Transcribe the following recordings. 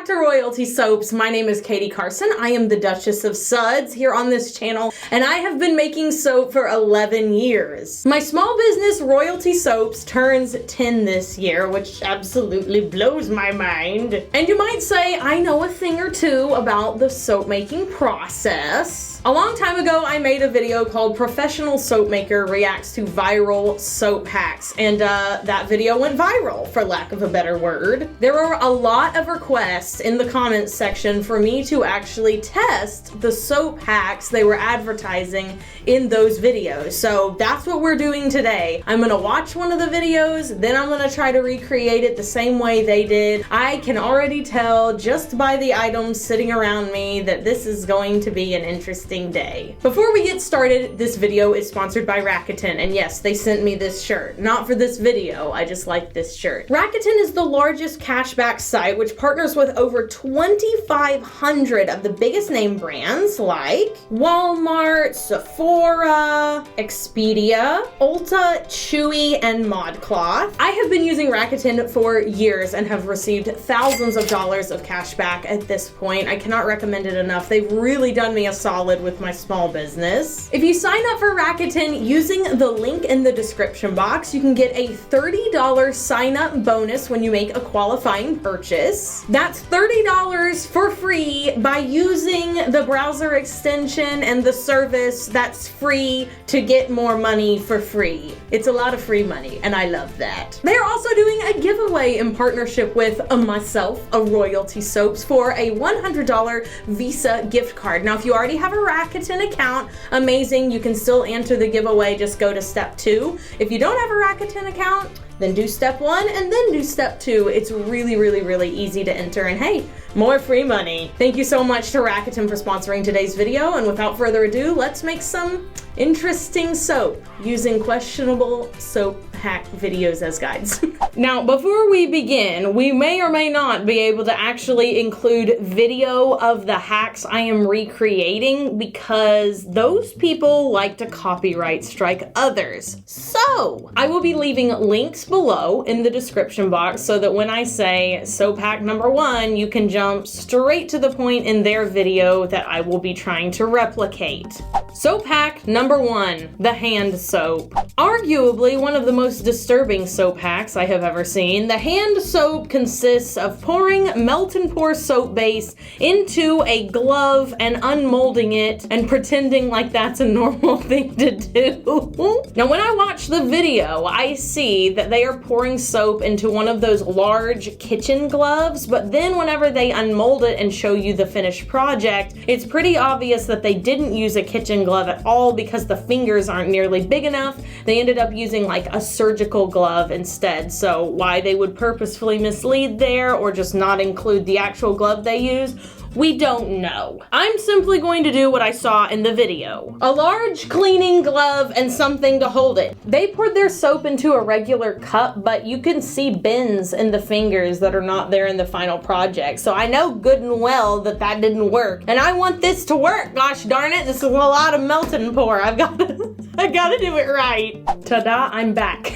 back to Royalty Soaps. My name is Katie Carson. I am the Duchess of Suds here on this channel, and I have been making soap for 11 years. My small business, Royalty Soaps, turns 10 this year, which absolutely blows my mind. And you might say I know a thing or two about the soap making process. A long time ago, I made a video called Professional Soap Maker Reacts to Viral Soap Hacks, and that video went viral, for lack of a better word. There were a lot of requests in the comments section for me to actually test the soap hacks they were advertising in those videos. So that's what we're doing today. I'm gonna watch one of the videos, then I'm gonna try to recreate it the same way they did. I can already tell just by the items sitting around me that this is going to be an interesting day. Before we get started, this video is sponsored by Rakuten, and yes, they sent me this shirt. Not for this video, I just like this shirt. Rakuten is the largest cashback site which partners with over 2,500 of the biggest name brands like Walmart, Sephora, Expedia, Ulta, Chewy, and ModCloth. I have been using Rakuten for years and have received thousands of dollars of cash back at this point. I cannot recommend it enough. They've really done me a solid with my small business. If you sign up for Rakuten using the link in the description box, you can get a $30 sign-up bonus when you make a qualifying purchase. That's $30 for free by using the browser extension and the service that's free to get more money for free. It's a lot of free money, and I love that. They're also doing a giveaway in partnership with myself, a Royalty Soaps, for a $100 Visa gift card. Now, if you already have a Rakuten account, amazing, you can still enter the giveaway. Just go to step 2. If you don't have a Rakuten account, then do step 1 and then do step 2. It's really easy to enter, and hey, more free money. Thank you so much to Rakuten for sponsoring today's video, and without further ado, let's make some interesting soap using questionable soap hack videos as guides. Now, before we begin, we may or may not be able to actually include video of the hacks I am recreating because those people like to copyright strike others. So, I will be leaving links below in the description box so that when I say soap hack number 1, you can jump straight to the point in their video that I will be trying to replicate. Soap hack number 1, the hand soap. Arguably one of the most disturbing soap hacks I have ever seen. The hand soap consists of pouring melt and pour soap base into a glove and unmolding it and pretending like that's a normal thing to do. Now, when I watch the video, I see that they are pouring soap into one of those large kitchen gloves, but then whenever they unmold it and show you the finished project, it's pretty obvious that they didn't use a kitchen glove at all because the fingers aren't nearly big enough. They ended up using like a surgical glove instead. So why they would purposefully mislead there or just not include the actual glove they used, we don't know. I'm simply going to do what I saw in the video. A large cleaning glove and something to hold it. They poured their soap into a regular cup, but you can see bends in the fingers that are not there in the final project. So I know good and well that that didn't work. And I want this to work, gosh darn it. This is a lot of melt and pour. I gotta do it right. Ta-da, I'm back.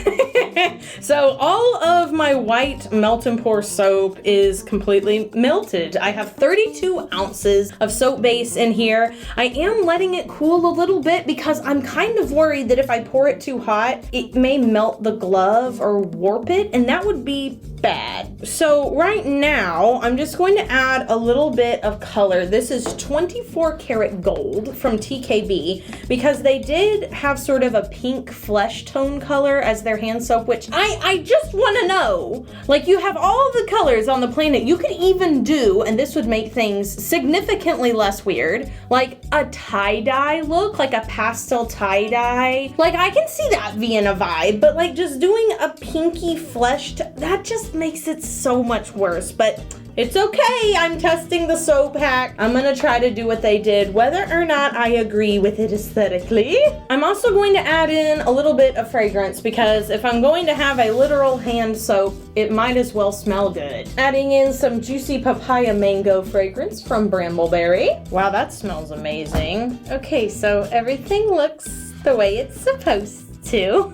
So all of my white melt and pour soap is completely melted. I have 32 ounces of soap base in here. I am letting it cool a little bit because I'm kind of worried that if I pour it too hot, it may melt the glove or warp it, and that would be bad. So right now, I'm just going to add a little bit of color. This is 24 karat gold from TKB because they did have sort of a pink flesh tone color as their hand soap, which I just want to know. Like, you have all the colors on the planet. You could even do, and this would make things significantly less weird, like a tie-dye look, like a pastel tie-dye. Like, I can see that being a vibe, but like just doing a pinky fleshed, that just makes it so much worse. But it's okay, I'm testing the soap hack. I'm gonna try to do what they did, whether or not I agree with it aesthetically. I'm also going to add in a little bit of fragrance because if I'm going to have a literal hand soap, it might as well smell good. Adding in some juicy papaya mango fragrance from Brambleberry. Wow, that smells amazing. Okay, so everything looks the way it's supposed to.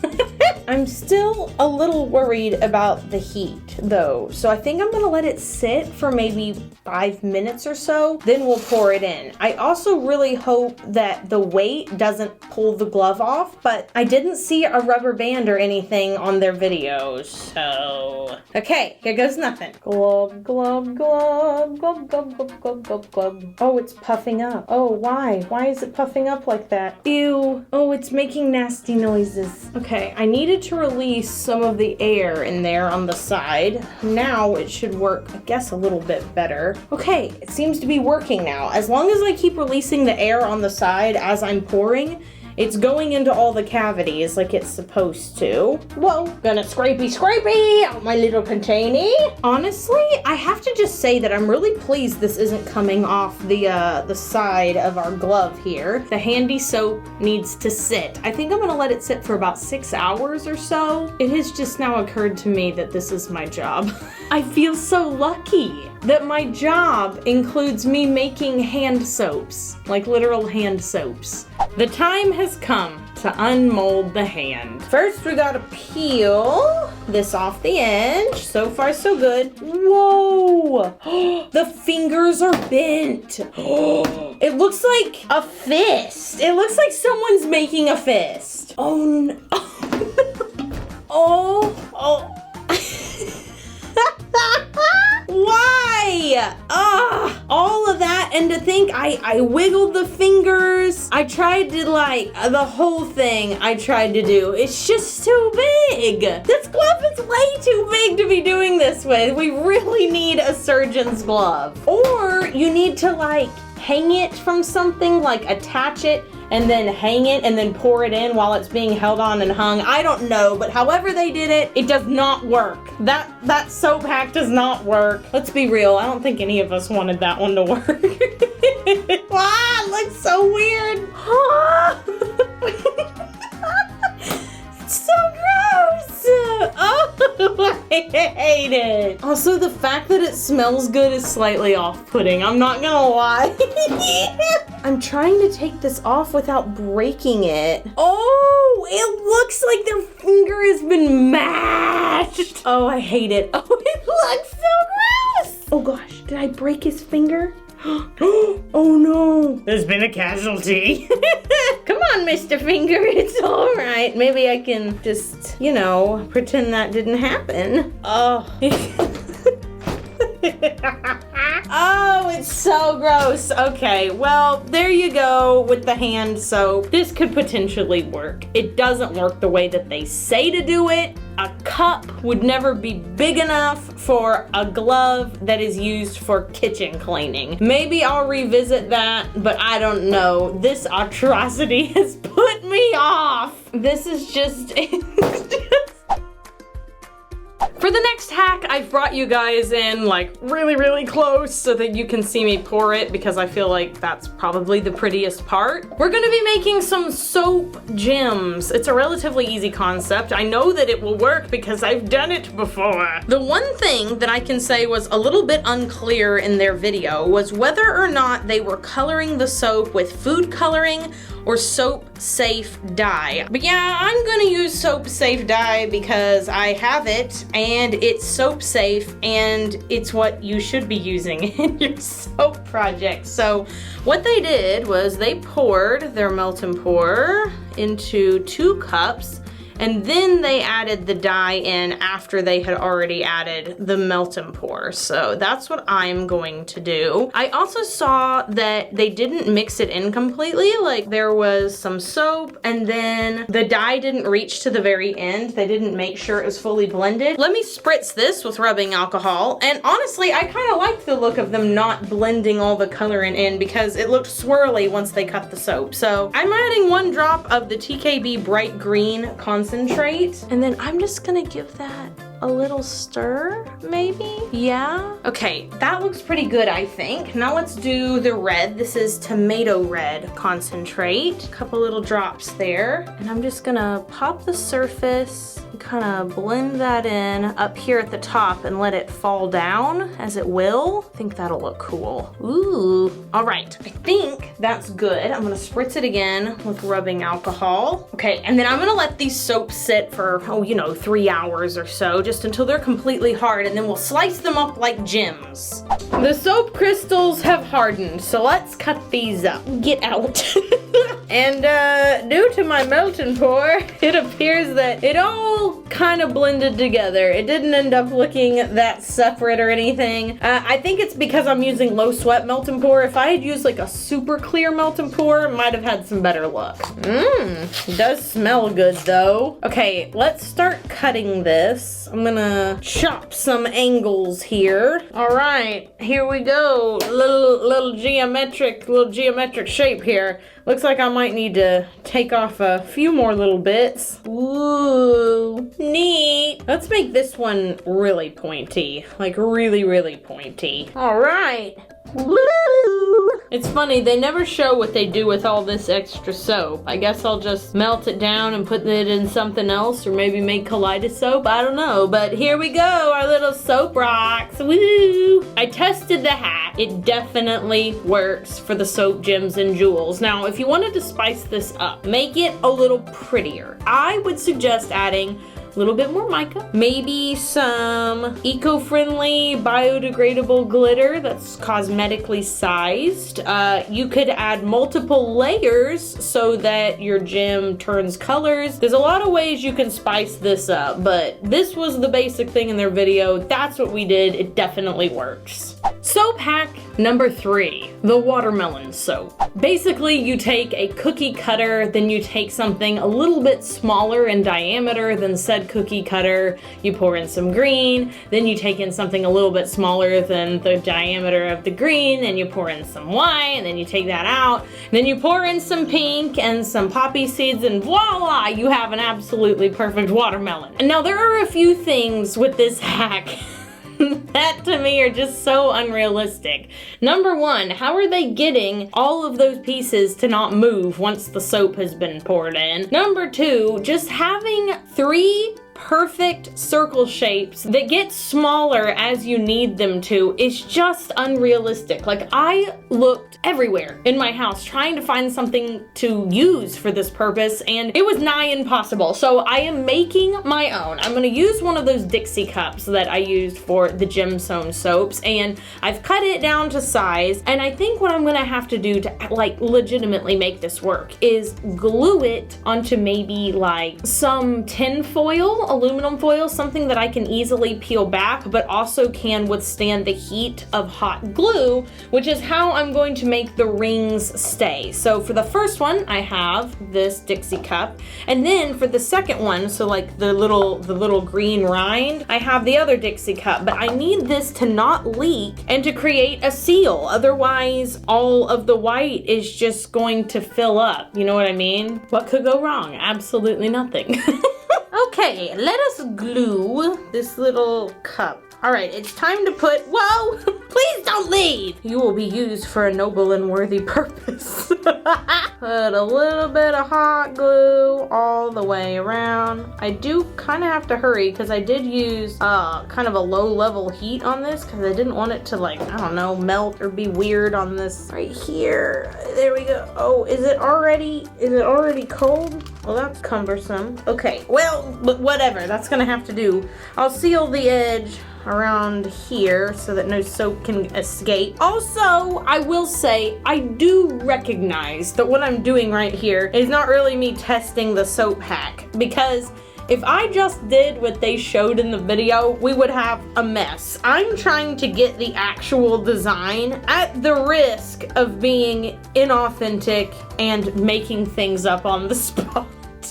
I'm still a little worried about the heat though, so I think I'm gonna let it sit for maybe 5 minutes or so, then we'll pour it in. I also really hope that the weight doesn't pull the glove off, but I didn't see a rubber band or anything on their videos, so... Okay, here goes nothing. Glub, glub, glub, glub, glub, glub, glub, glub, glub. Oh, it's puffing up. Oh, why? Why is it puffing up like that? Ew. Oh, it's making nasty noises. Okay, I needed to release some of the air in there on the side. Now it should work, I guess, a little bit better. Okay, it seems to be working now. As long as I keep releasing the air on the side as I'm pouring, it's going into all the cavities like it's supposed to. Whoa, gonna scrapey out my little container. Honestly, I have to just say that I'm really pleased this isn't coming off the side of our glove here. The handy soap needs to sit. I think I'm gonna let it sit for about 6 hours or so. It has just now occurred to me that this is my job. I feel so lucky that my job includes me making hand soaps, like literal hand soaps. The time has come to unmold the hand. First, we gotta peel this off the edge. So far, so good. Whoa! The fingers are bent. It looks like a fist. It looks like someone's making a fist. Oh no. Oh. Why? All of that, and to think I wiggled the fingers. I tried to the whole thing I tried to do. It's just too big. This glove is way too big to be doing this with. We really need a surgeon's glove. Or you need to hang it from something, attach it and then hang it and then pour it in while it's being held on and hung. I don't know, but however they did it, it does not work. That soap hack does not work. Let's be real, I don't think any of us wanted that one to work. It looks so weird. It's so gross. Oh, I hate it. Also, the fact that it smells good is slightly off-putting. I'm not gonna lie. I'm trying to take this off without breaking it. Oh, it looks like their finger has been mashed. Oh, I hate it. Oh, it looks so gross. Oh gosh, did I break his finger? Oh no, there's been a casualty. Come on, Mr. Finger, it's all right. Maybe I can just, pretend that didn't happen. Oh. Oh, it's so gross. Okay, well, there you go with the hand soap. This could potentially work. It doesn't work the way that they say to do it. A cup would never be big enough for a glove that is used for kitchen cleaning. Maybe I'll revisit that, but I don't know. This atrocity has put me off. This is just... For the next hack, I've brought you guys in really, really close so that you can see me pour it because I feel like that's probably the prettiest part. We're gonna be making some soap gems. It's a relatively easy concept. I know that it will work because I've done it before. The one thing that I can say was a little bit unclear in their video was whether or not they were coloring the soap with food coloring or soap safe dye. But yeah, I'm gonna use soap safe dye because I have it and it's soap safe and it's what you should be using in your soap project. So what they did was they poured their melt and pour into 2 cups and then they added the dye in after they had already added the melt and pour. So that's what I'm going to do. I also saw that they didn't mix it in completely. There was some soap and then the dye didn't reach to the very end. They didn't make sure it was fully blended. Let me spritz this with rubbing alcohol. And honestly, I kind of liked the look of them not blending all the coloring in because it looked swirly once they cut the soap. So I'm adding 1 drop of the TKB Bright Green concentrate, and then I'm just gonna give that a little stir, maybe? Yeah? Okay, that looks pretty good, I think. Now let's do the red. This is tomato red concentrate. A couple little drops there. And I'm just gonna pop the surface, kind of blend that in up here at the top and let it fall down as it will. I think that'll look cool. Ooh. All right, I think that's good. I'm gonna spritz it again with rubbing alcohol. Okay, and then I'm gonna let these soaps sit for, 3 hours or so, just until they're completely hard, and then we'll slice them up like gems. The soap crystals have hardened, so let's cut these up. Get out. And due to my melting pour, it appears that it all kind of blended together. It didn't end up looking that separate or anything. I think it's because I'm using low sweat melting pour. If I had used like a super clear melting pour, might have had some better luck. It does smell good though. Okay, let's start cutting this. I'm gonna chop some angles here. All right, here we go. Little geometric shape here. Looks like I might need to take off a few more little bits. Ooh, neat. Let's make this one really pointy, like really pointy. All right. It's funny, they never show what they do with all this extra soap. I guess I'll just melt it down and put it in something else, or maybe make Kaleidosoap, I don't know. But here we go, our little soap rocks, woo! I tested the hack. It definitely works for the soap, gems, and jewels. Now, if you wanted to spice this up, make it a little prettier, I would suggest adding a little bit more mica, maybe some eco-friendly biodegradable glitter that's cosmetically sized. You could add multiple layers so that your gem turns colors. There's a lot of ways you can spice this up, but this was the basic thing in their video. That's what we did. It definitely works. Soap hack number 3, the watermelon soap. Basically, you take a cookie cutter, then you take something a little bit smaller in diameter than said cookie cutter, you pour in some green, then you take in something a little bit smaller than the diameter of the green, and you pour in some white, and then you take that out, then you pour in some pink and some poppy seeds, and voila, you have an absolutely perfect watermelon. And now there are a few things with this hack that to me are just so unrealistic. Number 1, how are they getting all of those pieces to not move once the soap has been poured in? Number 2, just having 3 perfect circle shapes that get smaller as you need them to is just unrealistic. Like, I looked everywhere in my house trying to find something to use for this purpose, and it was nigh impossible. So I am making my own. I'm gonna use one of those Dixie cups that I used for the gemstone soaps, and I've cut it down to size, and I think what I'm gonna have to do to like legitimately make this work is glue it onto maybe like some tin foil, aluminum foil, something that I can easily peel back but also can withstand the heat of hot glue, which is how I'm going to make the rings stay. So for the first one, I have this Dixie cup, and then for the second one, so like the little green rind, I have the other Dixie cup, but I need this to not leak and to create a seal. Otherwise, all of the white is just going to fill up. You know what I mean? What could go wrong? Absolutely nothing. Okay, let us glue this little cup. All right, it's time to put, whoa, please don't leave. You will be used for a noble and worthy purpose. Put a little bit of hot glue all the way around. I do kind of have to hurry because I did use kind of a low level heat on this because I didn't want it to, like, I don't know, melt or be weird on this right here. There we go. Oh, is it already cold? Well, that's cumbersome. Okay, well, but whatever, that's gonna have to do. I'll seal the edge around here so that no soap can escape. Also, I will say, I do recognize that what I'm doing right here is not really me testing the soap hack, because if I just did what they showed in the video, we would have a mess. I'm trying to get the actual design at the risk of being inauthentic and making things up on the spot.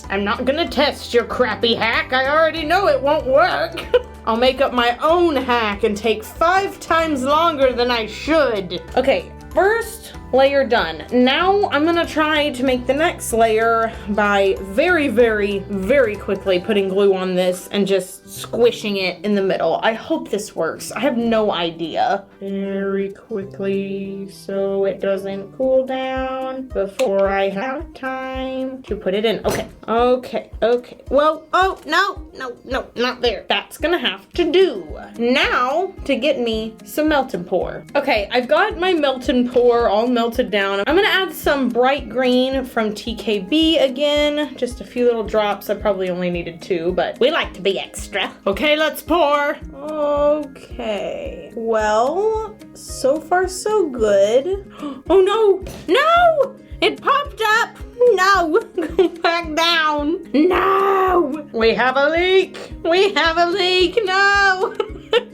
I'm not gonna test your crappy hack. I already know it won't work. I'll make up my own hack and take 5 times longer than I should. Okay, first layer done. Now I'm gonna try to make the next layer by very, very, very quickly putting glue on this and just squishing it in the middle. I hope this works. I have no idea. Very quickly so it doesn't cool down before I have time to put it in. Okay, okay, okay. Well, oh, no, no, no, not there. That's gonna have to do. Now to get me some melt and pour. Okay, I've got my melt and pour all melted down. I'm gonna add some bright green from TKB again. Just a few little drops. I probably only needed 2, but we like to be extra. Okay, let's pour. Okay. Well, so far so good. Oh no! No! It popped up! No! Go back down! No! We have a leak! We have a leak! No!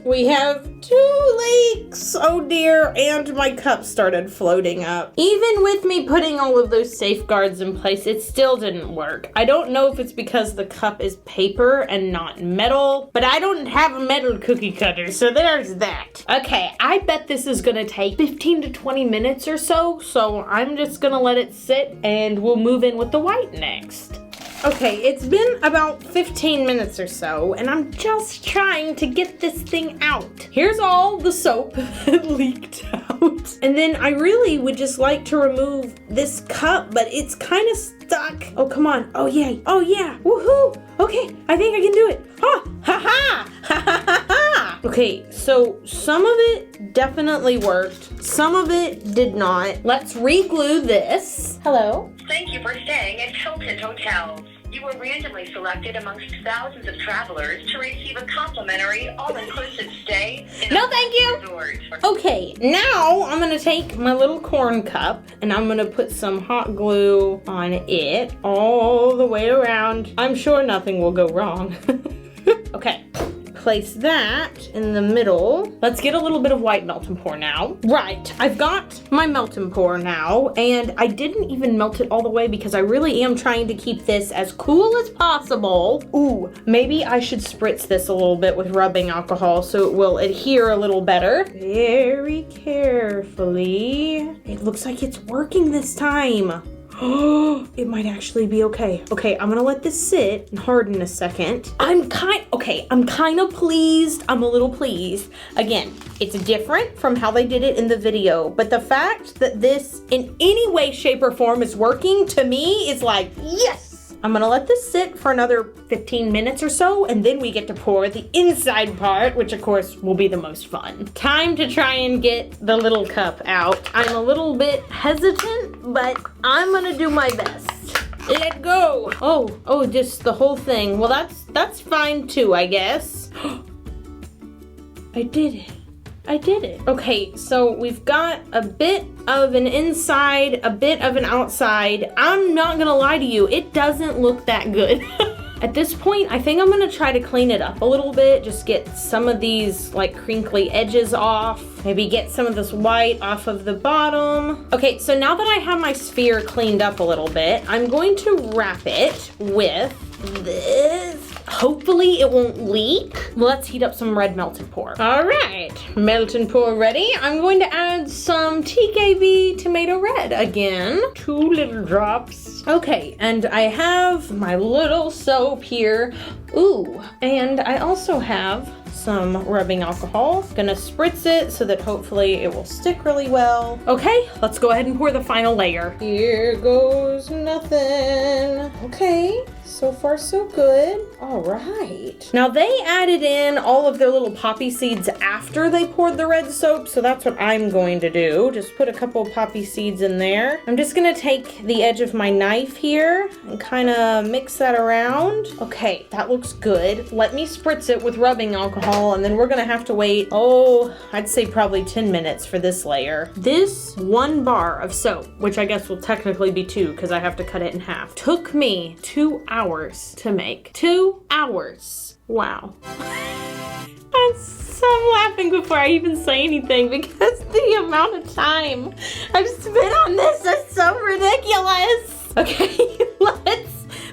We have 2 leaks! Oh dear, and my cup started floating up. Even with me putting all of those safeguards in place, it still didn't work. I don't know if it's because the cup is paper and not metal, but I don't have a metal cookie cutter, so there's that. Okay, I bet this is gonna take 15 to 20 minutes or so I'm just gonna let it sit and we'll move in with the white next. Okay, it's been about 15 minutes or so, and I'm just trying to get this thing out. Here's all the soap that leaked out. And then I really would just like to remove this cup, but it's kind of stuck. Oh, come on. Oh, yeah. Oh, yeah. Woohoo. Okay, I think I can do it. Ha! Ha ha! Ha ha ha ha! Okay, so some of it definitely worked. Some of it did not. Let's re-glue this. Hello? Thank you for staying at Hilton Hotels. You were randomly selected amongst thousands of travelers to receive a complimentary all-inclusive stay in No, thank you. resort. Okay, now I'm gonna take my little corn cup and I'm gonna put some hot glue on it all the way around. I'm sure nothing will go wrong. Okay. Place that in the middle. Let's get a little bit of white melt and pour now. Right, I've got my melt and pour now, and I didn't even melt it all the way because I really am trying to keep this as cool as possible. Ooh, maybe I should spritz this a little bit with rubbing alcohol so it will adhere a little better. Very carefully. It looks like it's working this time. It might actually be okay. Okay, I'm gonna let this sit and harden a second. I'm kind of pleased. I'm a little pleased. Again, it's different from how they did it in the video, but the fact that this in any way, shape, or form is working to me is like, yes! I'm gonna let this sit for another 15 minutes or so, and then we get to pour the inside part, which of course will be the most fun. Time to try and get the little cup out. I'm a little bit hesitant, but I'm gonna do my best. Let go. Oh, just the whole thing. Well, that's fine too, I guess. I did it. I did it. Okay, so we've got a bit of an inside, a bit of an outside. I'm not gonna lie to you, it doesn't look that good. At this point, I think I'm gonna try to clean it up a little bit, just get some of these like crinkly edges off, maybe get some of this white off of the bottom. Okay, so now that I have my sphere cleaned up a little bit, I'm going to wrap it with this. Hopefully it won't leak. Let's heat up some red melt and pour. All right, melt and pour ready. I'm going to add some TKB tomato red again. 2 little drops. Okay, and I have my little soap here. Ooh, and I also have some rubbing alcohol. Gonna spritz it so that hopefully it will stick really well. Okay, let's go ahead and pour the final layer. Here goes nothing. Okay, so far so good. All right. Now they added in all of their little poppy seeds after they poured the red soap, so that's what I'm going to do. Just put a couple poppy seeds in there. I'm just gonna take the edge of my knife here and kind of mix that around. Okay, that looks good. Let me spritz it with rubbing alcohol, and then we're gonna have to wait, I'd say probably 10 minutes for this layer. This 1 bar of soap, which I guess will technically be 2 because I have to cut it in half, took me 2 hours to make. 2 hours. Wow. I'm laughing before I even say anything because the amount of time I've spent on this is so ridiculous. Okay,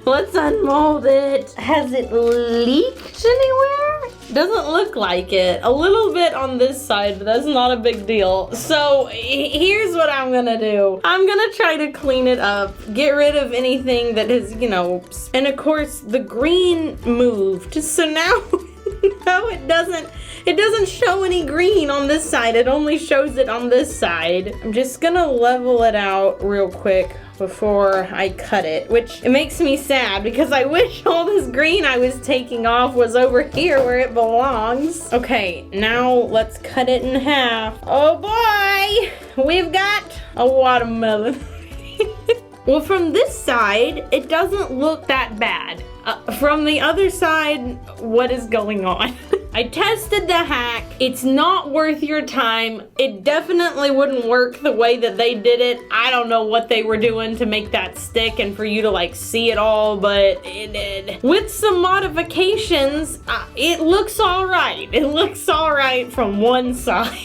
let's unmold it. Has it leaked anywhere? Doesn't look like it. A little bit on this side, but that's not a big deal. So here's what I'm gonna do. I'm gonna try to clean it up, get rid of anything that is, you know, and of course the green moved. So now, now it doesn't show any green on this side. It only shows it on this side. I'm just gonna level it out real quick before I cut it, which it makes me sad because I wish all this green I was taking off was over here where it belongs. Okay, now let's cut it in half. Oh boy, we've got a watermelon. Well, from this side, it doesn't look that bad. From the other side, what is going on? I tested the hack. It's not worth your time. It definitely wouldn't work the way that they did it. I don't know what they were doing to make that stick and for you to like see it all, but it did. With some modifications, it looks all right. It looks all right from one side.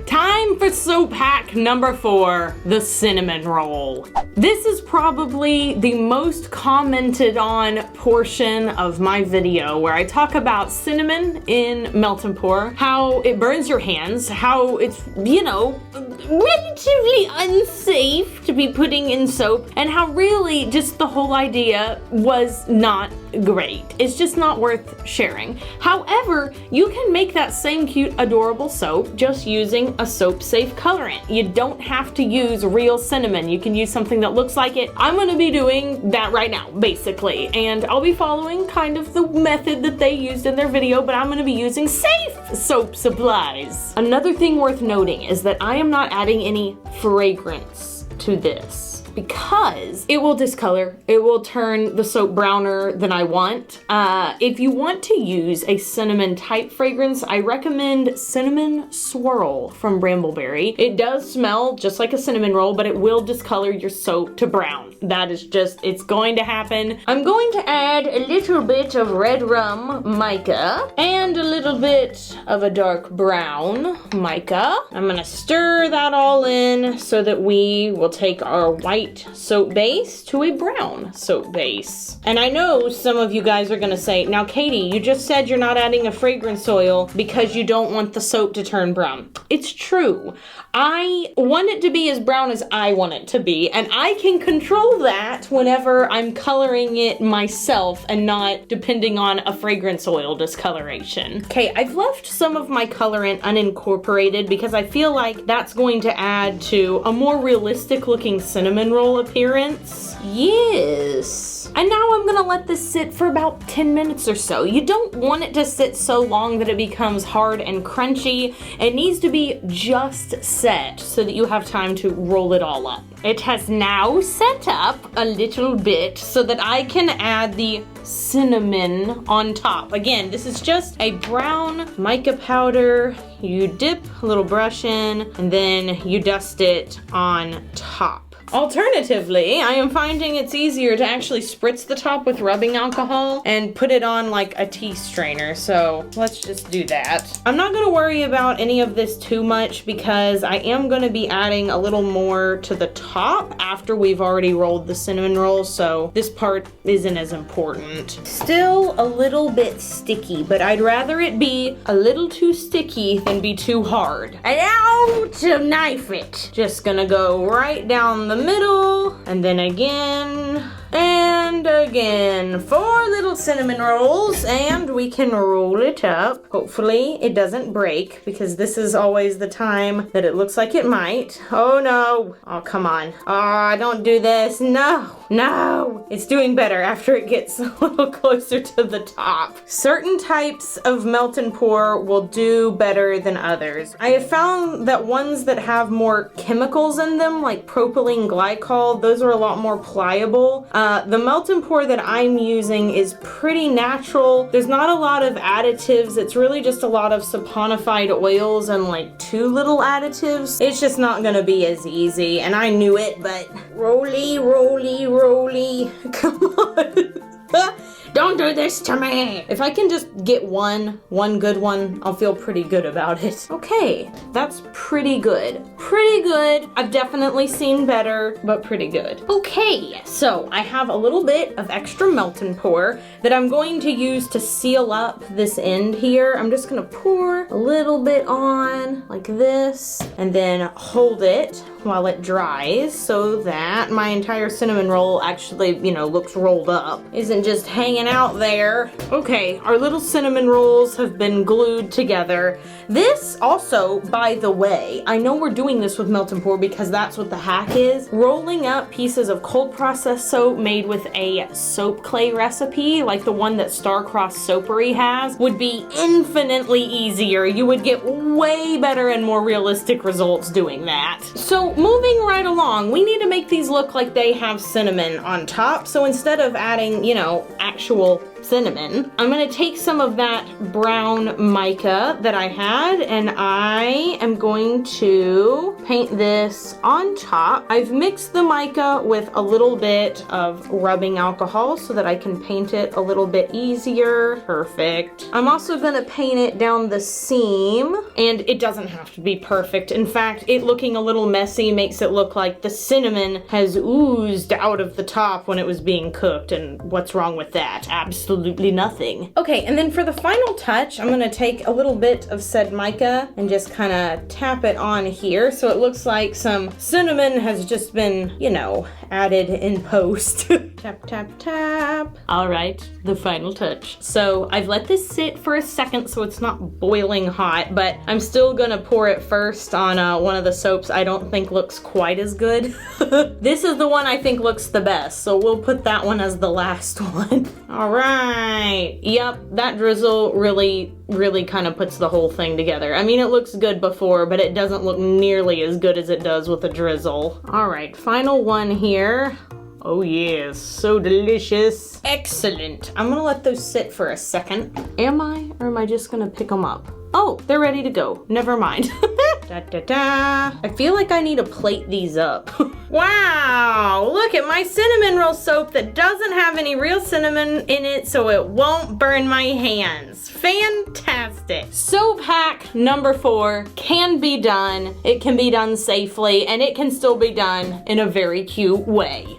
Time for soap hack number 4, the cinnamon roll. This is probably the most commented on portion of my video where I talk about cinnamon in melt and pour, how it burns your hands, how it's, you know, relatively unsafe to be putting in soap, and how really just the whole idea was not great. It's just not worth sharing. However, you can make that same cute, adorable soap just using a soap-safe colorant. You don't have to use real cinnamon. You can use something that looks like it. I'm gonna be doing that right now, basically, and I'll be following kind of the method that they used in their video, but I'm gonna be using safe soap supplies. Another thing worth noting is that I am not adding any fragrance to this, because it will discolor. It will turn the soap browner than I want. If you want to use a cinnamon type fragrance, I recommend Cinnamon Swirl from Brambleberry. It does smell just like a cinnamon roll, but it will discolor your soap to brown. That is just, it's going to happen. I'm going to add a little bit of red rum mica and a little bit of a dark brown mica. I'm gonna stir that all in so that we will take our white soap base to a brown soap base. And I know some of you guys are gonna say, now Katie, you just said you're not adding a fragrance oil because you don't want the soap to turn brown. It's true. I want it to be as brown as I want it to be, and I can control that whenever I'm coloring it myself and not depending on a fragrance oil discoloration. Okay, I've left some of my colorant unincorporated because I feel like that's going to add to a more realistic looking cinnamon roll appearance. Yes. And now I'm gonna let this sit for about 10 minutes or so. You don't want it to sit so long that it becomes hard and crunchy. It needs to be just set so that you have time to roll it all up. It has now set up a little bit so that I can add the cinnamon on top. Again, this is just a brown mica powder. You dip a little brush in and then you dust it on top. Alternatively, I am finding it's easier to actually spritz the top with rubbing alcohol and put it on like a tea strainer, so let's just do that. I'm not gonna worry about any of this too much because I am gonna be adding a little more to the top after we've already rolled the cinnamon rolls, so this part isn't as important. Still a little bit sticky, but I'd rather it be a little too sticky than be too hard. And now to knife it. Just gonna go right down the middle, and then again, and again. 4 little cinnamon rolls, and we can roll it up. Hopefully it doesn't break, because this is always the time that it looks like it might. Oh no. Oh, come on. Oh, don't do this. No. No. It's doing better after it gets a little closer to the top. Certain types of melt and pour will do better than others. I have found that ones that have more chemicals in them, like propylene glycol, those are a lot more pliable. The melt and pour that I'm using is pretty natural. There's not a lot of additives. It's really just a lot of saponified oils and like 2 little additives. It's just not gonna be as easy, and I knew it, but roly, roly, roly. Come on. Don't do this to me. If I can just get one good one, I'll feel pretty good about it. Okay, that's pretty good. Pretty good. I've definitely seen better, but pretty good. Okay, so I have a little bit of extra melt and pour that I'm going to use to seal up this end here. I'm just gonna pour a little bit on like this and then hold it while it dries so that my entire cinnamon roll actually, you know, looks rolled up. Isn't just hanging out there. Okay, our little cinnamon rolls have been glued together. This also, by the way, I know we're doing this with melt and pour because that's what the hack is. Rolling up pieces of cold processed soap made with a soap clay recipe, like the one that Star-Crossed Soapery has, would be infinitely easier. You would get way better and more realistic results doing that. So moving right along, we need to make these look like they have cinnamon on top. So instead of adding, you know, actual cinnamon, I'm gonna take some of that brown mica that I had and I am going to paint this on top. I've mixed the mica with a little bit of rubbing alcohol so that I can paint it a little bit easier. Perfect. I'm also gonna paint it down the seam, and it doesn't have to be perfect. In fact, it looking a little messy makes it look like the cinnamon has oozed out of the top when it was being cooked, and what's wrong with that? Absolutely nothing. Okay, and then for the final touch, I'm gonna take a little bit of said mica and just kind of tap it on here so it looks like some cinnamon has just been, you know, added in post. Tap, tap, tap. All right, the final touch. So I've let this sit for a second so it's not boiling hot, but I'm still gonna pour it first on one of the soaps I don't think looks quite as good. This is the one I think looks the best, so we'll put that one as the last one. All right, yep, that drizzle really kind of puts the whole thing together. I mean, it looks good before, but it doesn't look nearly as good as it does with a drizzle. All right, final one here. Oh yes, so delicious. Excellent. I'm gonna let those sit for a second. Am I, or am I just gonna pick them up? Oh, they're ready to go. Never mind. Da, da, da. I feel like I need to plate these up. Wow, look at my cinnamon roll soap that doesn't have any real cinnamon in it so it won't burn my hands. Fantastic. Soap hack number 4 can be done. It can be done safely and it can still be done in a very cute way.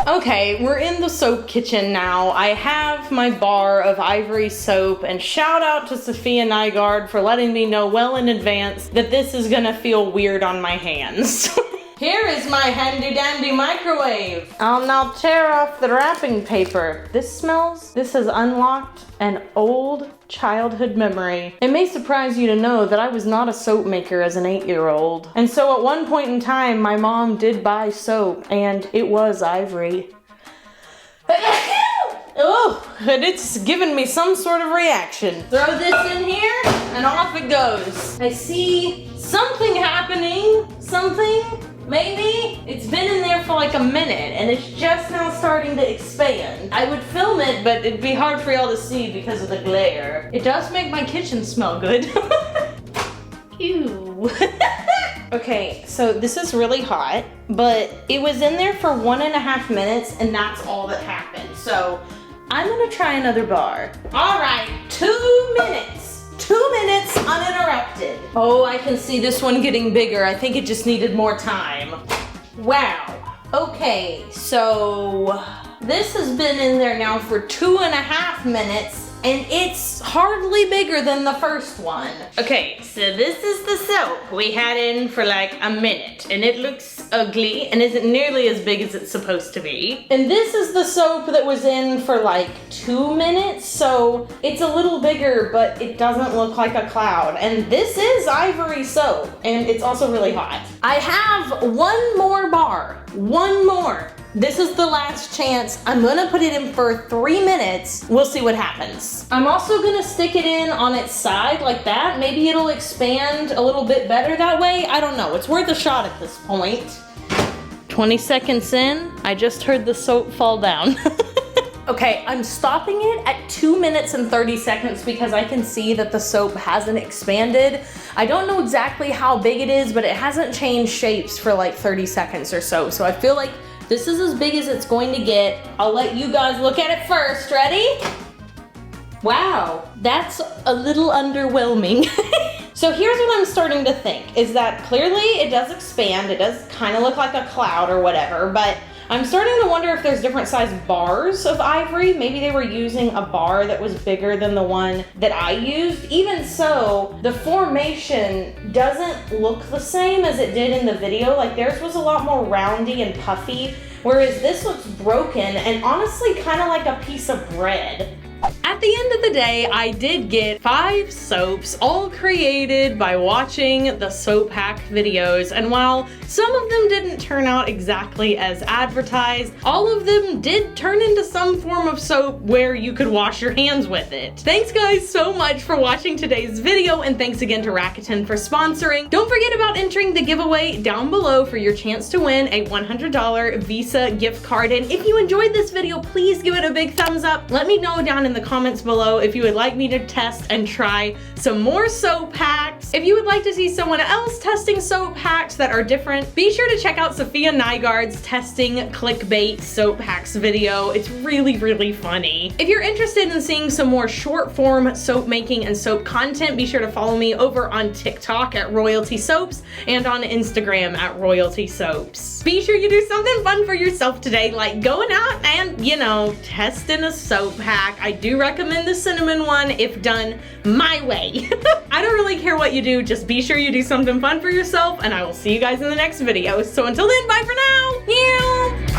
Okay, we're in the soap kitchen now. I have my bar of Ivory Soap, and shout out to Safiya Nygaard for letting me know well in advance that this is gonna feel weird on my hands. Here is my handy dandy microwave. I'll now tear off the wrapping paper. This has unlocked an old childhood memory. It may surprise you to know that I was not a soap maker as an 8-year-old. And so at one point in time, my mom did buy soap, and it was Ivory. Oh, and it's given me some sort of reaction. Throw this in here, and off it goes. I see something happening. Something? Maybe? It's been in there for like a minute and it's just now starting to expand. I would film it, but it'd be hard for y'all to see because of the glare. It does make my kitchen smell good. Ew. Okay, so this is really hot, but it was in there for 1.5 minutes and that's all that happened. So I'm gonna try another bar. All right, 2 minutes. 2 minutes uninterrupted. Oh, I can see this one getting bigger. I think it just needed more time. Wow. Okay, so this has been in there now for 2.5 minutes and it's hardly bigger than the first one. Okay, so this is the soap we had in for like a minute and it looks ugly and isn't nearly as big as it's supposed to be. And this is the soap that was in for like 2 minutes, so it's a little bigger, but it doesn't look like a cloud. And this is Ivory Soap, and it's also really hot. I have one more bar, one more. This is the last chance. I'm gonna put it in for 3 minutes. We'll see what happens. I'm also gonna stick it in on its side like that. Maybe it'll expand a little bit better that way. I don't know, it's worth a shot at this point. 20 seconds in, I just heard the soap fall down. Okay, I'm stopping it at 2 minutes and 30 seconds because I can see that the soap hasn't expanded. I don't know exactly how big it is, but it hasn't changed shapes for like 30 seconds or so. So I feel like This is as big as it's going to get. I'll let you guys look at it first. Ready? Wow, that's a little underwhelming. So here's what I'm starting to think, is that clearly it does expand. It does kind of look like a cloud or whatever, but I'm starting to wonder if there's different size bars of ivory. Maybe they were using a bar that was bigger than the one that I used. Even so, the formation doesn't look the same as it did in the video. Like theirs was a lot more roundy and puffy, whereas this looks broken and honestly kind of like a piece of bread. At the end of the day, I did get 5 soaps, all created by watching the soap hack videos, and while some of them didn't turn out exactly as advertised, all of them did turn into some form of soap where you could wash your hands with it. Thanks guys so much for watching today's video, and thanks again to Rakuten for sponsoring. Don't forget about entering the giveaway down below for your chance to win a $100 Visa gift card, and if you enjoyed this video, please give it a big thumbs up. Let me know down in the comments below if you would like me to test and try some more soap hacks. If you would like to see someone else testing soap hacks that are different, be sure to check out Safiya Nygaard's testing clickbait soap hacks video. It's really, really funny. If you're interested in seeing some more short form soap making and soap content, be sure to follow me over on TikTok at Royalty Soaps and on Instagram at Royalty Soaps. Be sure you do something fun for yourself today, like going out and, you know, testing a soap hack. I do recommend the cinnamon one if done my way. I don't really care what you do, just be sure you do something fun for yourself, and I will see you guys in the next video. So until then, bye for now. Meow.